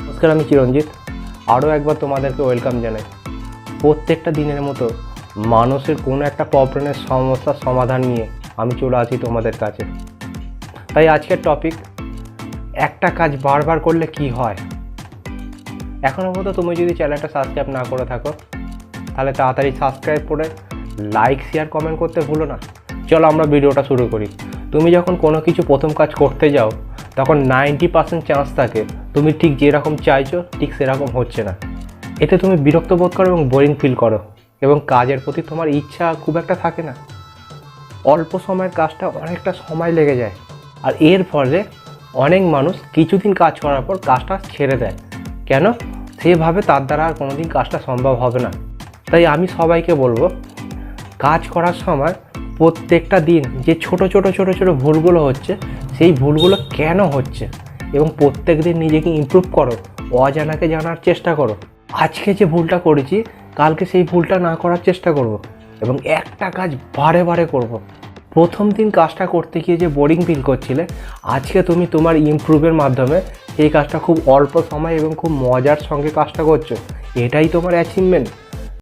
নমস্কার, আমি চিরঞ্জিত। আরও একবার তোমাদেরকে ওয়েলকাম জানাই। প্রত্যেকটা দিনের মতো মানুষের কোনো একটা প্রবলেমের সমস্যার সমাধান নিয়ে আমি চলে আসি তোমাদের কাছে। তাই আজকের টপিক, একটা কাজ বারবার করলে কি হয়। এখনও পর্যন্ত তুমি যদি চ্যানেলটা সাবস্ক্রাইব না করে থাকো তাহলে তাড়াতাড়ি সাবস্ক্রাইব করে লাইক, শেয়ার, কমেন্ট করতে ভুলো না। চলো আমরা ভিডিওটা শুরু করি। তুমি যখন কোনো কিছু প্রথম কাজ করতে যাও তখন 90% চান্স থাকে তুমি ঠিক যেরকম চাইছো ঠিক সেরকম হচ্ছে না। এতে তুমি বিরক্ত বোধ করো এবং বোরিং ফিল করো এবং কাজের প্রতি তোমার ইচ্ছা খুব একটা থাকে না। অল্প সময়ের কাজটা অনেকটা সময় লেগে যায়, আর এর ফলে অনেক মানুষ কিছুদিন কাজ করার পর কাজটা ছেড়ে দেয়। কেন? সেভাবে তার দ্বারা আর কোনোদিন কাজটা সম্ভব হবে না। তাই আমি সবাইকে বলবো, কাজ করার সময় প্রত্যেকটা দিন যে ছোট ছোট ভুলগুলো হচ্ছে সেই ভুলগুলো কেন হচ্ছে এবং প্রত্যেক দিন নিজেকে ইমপ্রুভ করো, অজানাকে জানার চেষ্টা করো। আজকে যে ভুলটা করেছি কালকে সেই ভুলটা না করার চেষ্টা করব এবং একটা কাজ বারে বারে করব। প্রথম দিন কাজটা করতে গিয়ে যে বোরিং ফিল করছিলে, আজকে তুমি তোমার ইমপ্রুভের মাধ্যমে এই কাজটা খুব অল্প সময় এবং খুব মজার সঙ্গে কাজটা করছো। এটাই তোমার অ্যাচিভমেন্ট।